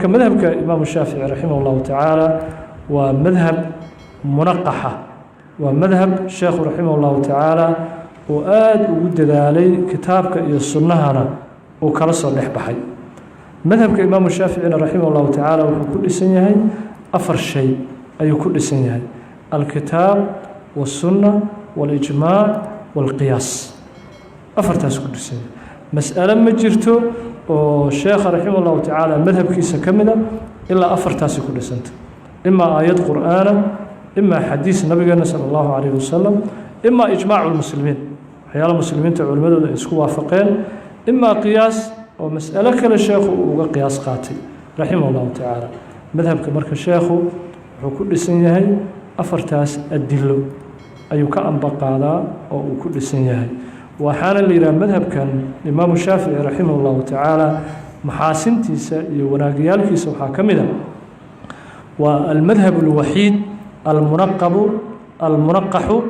marka madhabka imaamu shaafici raximah llahu tacaala waa madhab munaqaxa waa madhab sheekhu raximah llahu tacaala uu aada ugu dadaalay kitaabka iyo sunnahana uu kala soo dhex baxay madhabka imaamu shaaficina raximah llahu tacaala wuxuu ku dhisan yahay afar shay ayuu ku dhisan yahay alkitaab والسنة والإجماع والقياس أفرتاس كل سنة مسألة ما جرتو والشيخ رحمه الله تعالى مذهب كيسا كمدة إلا أفرتاس كل سنة إما آيات قرآن إما حديث النبي صلى الله عليه وسلم إما إجماع المسلمين حيال المسلمين تعلموا يسكوا وافقين إما قياس ومسألة كلا الشيخ وقياس قاتل رحمه الله تعالى مذهب كمرك الشيخ وكل سنة هي أفرتاس الدلو ayuu ka anbaqaadaa oo uu ku dhisan yahay waxaana la yidhaha madhabkan imaamu shaafici raximah llahu tacaala maxaasintiisa iyo wanaagyaalkiisa waxaa ka mid a waa almadhab alwaxiid almunaqaxu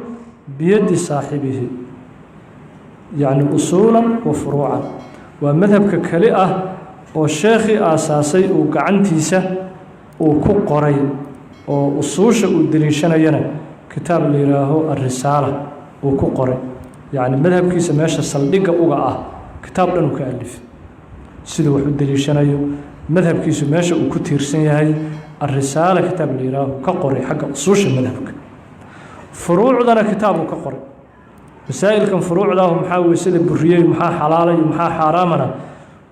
biyadi saaxibihi yacni usuulan wa furuucan waa madhabka keli ah oo sheekhii aasaasay uu gacantiisa uu ku qoray oo usuusha uu deliishanayana kitaab la yidhaaho alrisaala uu ku qoray yacni madhabkiisa meesha saldhigga uga ah kitaab dhan uu ka alifay siduu wax u deliishanayo madhabkiisu meesha uu ku tiirsan yahay alrisaala kitaab la yidhaaho ka qoray xagga usuusha madhabka furuucdana kitaab uu ka qoray masaa'ilkan furuucdaahu maxaa weye sida buriyey maxaa xalaalay maxaa xaaraamana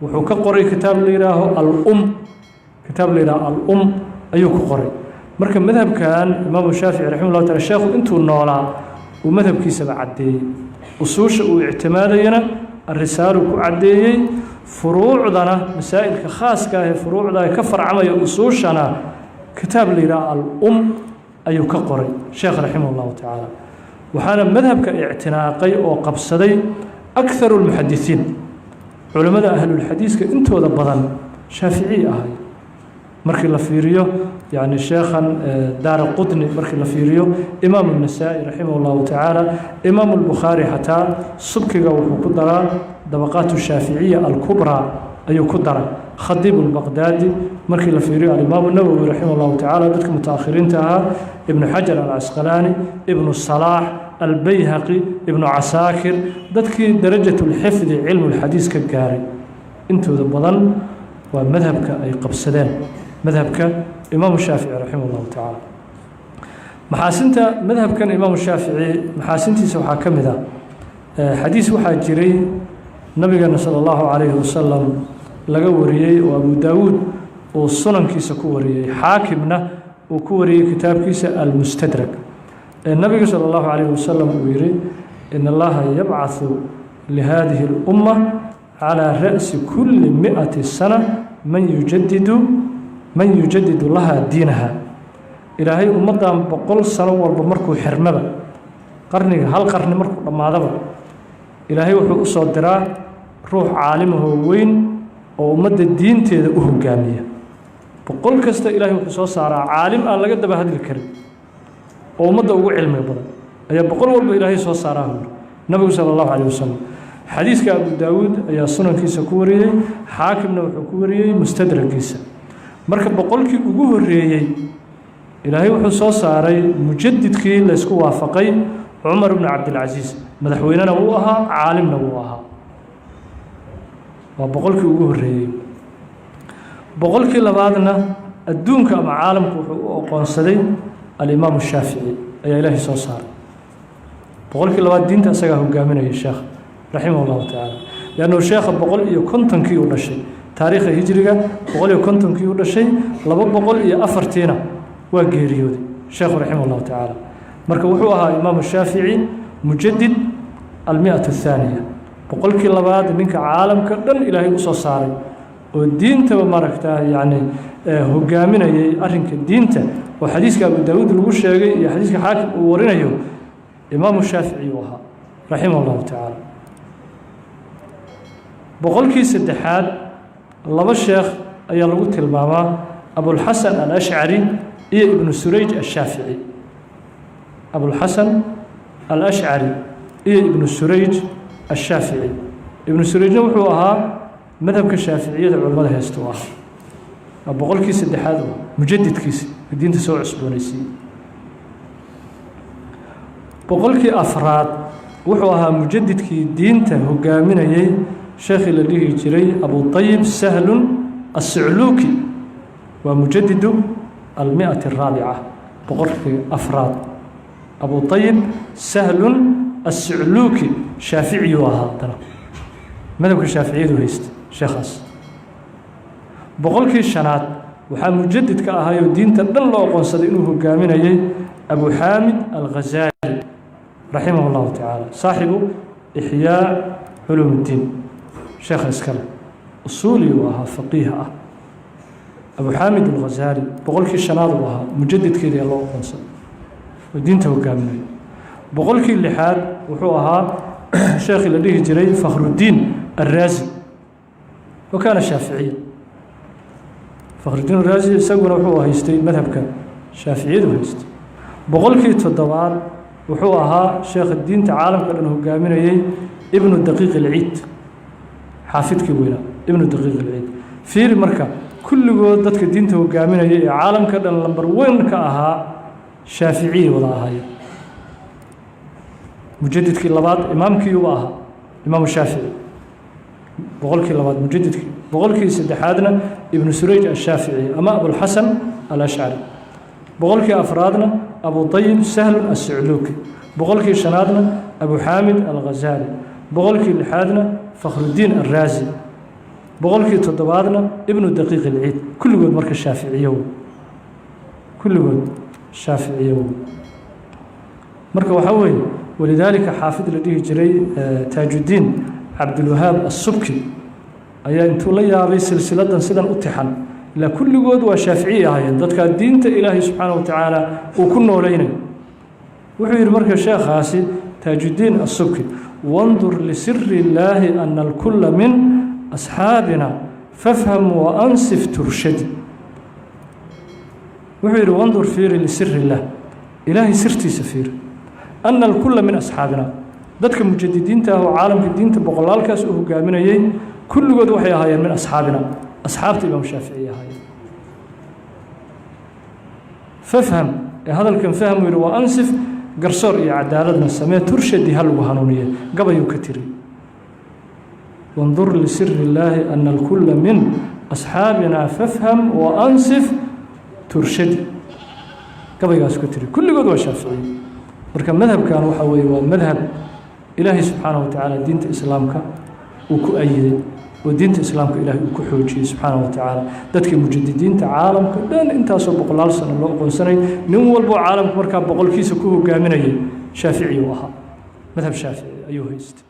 wuxuu ka qoray kitaab la yidhaaho kitaab la yidhaaho al ayuu ku qoray marka madhabkan imaamu shaafici raximah llahu taala sheekhu intuu noolaa uu madhabkiisaba caddeeyey usuusha uu ictimaadayana alrisaalu ku caddeeyey furuucdana masaa'ilka khaaska ah ee furuucda ka farcamaya usuushana kitaab la yidhaha al ayuu ka qoray sheekh raximah llahu tacaala waxaana madhabka ictinaaqay oo qabsaday akharu lmuxadisiin culimmada ahlulxadiiska intooda badan shaaficiyi ahay markii la fiiriyo يعني شيخا دار القطني مركي لفيريو إمام النسائي رحمه الله تعالى إمام البخاري حتى سبكي وكدرا طبقات الشافعية الكبرى أي كدرا خطيب البغدادي مركي لفيريو الإمام النووي رحمه الله تعالى ذلك متأخرين تها ابن حجر العسقلاني ابن الصلاح البيهقي ابن عساكر ذلك درجة الحفظ علم الحديث كالكاري انتو ذبضن ومذهبك أي قبسدان مذهبك إمام الشافعي رحمه الله تعالى محاسنت مذهب كان إمام الشافعي محاسنتي سوحا كمذا حديث وحا جري نبينا صلى الله عليه وسلم لقوريي وأبو داود والسنن كيسا كوريي حاكمنا وكوريي كتاب كيسا المستدرك النبي صلى الله عليه وسلم ويري إن الله يبعث لهذه الأمة على رأس كل 100 سنة من يجدد لها دينها إلهي أمدان بقول سنة والبمركو حرمبا هل قرن مركو لما دبا إلهي وحو أصدرا روح عالمه وين وأمد الدين تيده قامية بقول كستا إلهي وحو صارا عالم أن لقد دبا هذا الكريم وأمد أقو علمي بضا أي بقول والب إلهي صارا نبي صلى الله عليه وسلم حديث أبو داود أي سنن كيسا كوري حاكمنا وحو كوري مستدرك كيسا marka boqolkii ugu horeeyay ilaahay wuxuu soo saaray mujadidkii la isku waafaqay Umar ibn Abdul Aziz madaxweynena uu ahaa caalimna uu ahaa waa boqolkii ugu horeeyay boqolkii labaadna adduunka ama caalamku wuxuu u aqoonsaday al-Imam Shaafici ayaa ilaahay soo saaray boqolkii labaad diinta asaga hogaaminaya sheekh rahimahullahu ta'ala yaanu sheekh boqol iyo kontonkii u dhashay taariikhda hijriga boqol iyo kontonkii u dhashay 204 waa geeriyooday sheekh rahimahullahu ta'ala marka wuxuu ahaa Imam Shaafici mujaddid al-100 الثانية boqolkii labaad ninka caalamka dhan ilaahay u soo saaray oo diinta maragtaa yani hogaaminayay arrinka diinta oo xadiiska Abu Daawud lagu sheegay iyo xadiiska Xaakim uu warinayo Imam Shaafici uu ahaa rahimahullahu ta'ala boqolkii saddexaad laba sheekh ayaa lagu tilmaamaa Abu al-Hasan al-Ash'ari iyo Ibn Surayj al-Shafi'i Abu al-Hasan al-Ash'ari iyo Ibn Surayj الشافعي ابن سريج وحوها مذهب الشافعية العلماء هيستوها boqolkii saddexaad oo mujadidkiisi diinta soo cusboonaysiiyey boqolkii afraad wuxuu ahaa mujadidkii diinta hogaaminayey sheekhii la dhihi jiray abutayib sahlun assucluuki waa mujadidu almi'ati araabica boqolkii afraad abutayib sahlun assucluuki shaaficiyuu ahaa haddana madhabka shaaficiyadu haysta sheekhaas boqolkii shanaad waxaa mujadid ka ahayoo diinta dhan loo aqoonsaday inuu hogaaminayey abu xaamid alghazaali raximah اllahu tacaala saaxibu ixyaa culuum اddiin sheekha iskale usuuli uu ahaa faqiih ah abu xaamid alghazaali boqolkii shanaad uu ahaa mujadidkeedii loo aqoonsaday oo diinta hogaaminaya boqolkii lixaad wuxuu ahaa sheekhii la dhihi jiray fakhrudiin arraazi wa kaana shaaficiya fakhrudiin arraazi isaguna wuxuu haystay madhabka shaaficiyadu haystay boqolkii toddobaad wuxuu ahaa sheekha diinta caalamka dhan hogaaminayey ibnu daqiiq ilciid xaafidkii weynaa ibnu daqiiq ilciid fiiri marka kulligood dadka diinta hogaaminaya ee caalamka dhan lambar weyn ka ahaa shaaficiyay wada ahaayeen mujadidkii labaad imaamkiiuba ahaa imaamu shaafici boqolkii labaad mujadidkii boqolkii saddexaadna ibnu surayj ashaafici ama abulxasan alashcari boqolkii afraadna abu طayib sahlun assucluuki boqolkii shanaadna abu xaamid alghazaali boqolkii lixaadna fakhrudiin arraazi boqolkii toddobaadna ibnu daqiiq ilciid kulligood marka shaaficiyow kulligood shaaficiyow marka waxaa weeye walidaalika xaafid la dhihi jiray taajuddiin cabdulwahaab assubki ayaa intuu la yaabay silsiladan sidan u tixan ilaa kulligood waa shaaficiyi ahaayeen dadkaa diinta ilaahay subxaanaه wa tacaala uu ku nooleynay wuxuu yidhi marka sheekhaasi taajuddiin assubki wandur lisiri illaahi ana alkula min asxaabina fafham waansif turshadi wuxuu yidhi wandur fiiri lisiri illaah ilaahay sirtiisa fiiri ana alkula min asxaabina dadka mujadidiinta ah oo caalamka diinta boqolaalkaas u hogaaminayey kulligood waxay ahaayeen min asxaabina asxaabta imaam shaaficiy ahaayeen fafham ee hadalkan fahmu yidhi waa ansif garsoor iyo cadaaladna samee turshadi ha lagu hanuuniye gabayuu ka tiri wandur lisiri illaahi ana alkula min asxaabina fafham wa ansif turshadi gabaygaas ka tiri kulligood waa shaaficiye marka madhabkan waxaa weeye waa madhab ilaahay subxaanaه wa tacaala diinta islaamka uu ku ayiday oo diinta islaamka ilaahay uu ku xoojiyey subxaanaه wa tacaala dadkii mujadidiinta caalamka dhan intaasoo boqolaal sano loo aqoonsanay nin walboo caalamka markaa boqolkiisa ku hogaaminayay shaafici uu ahaa madhab shaafici ayuu haystay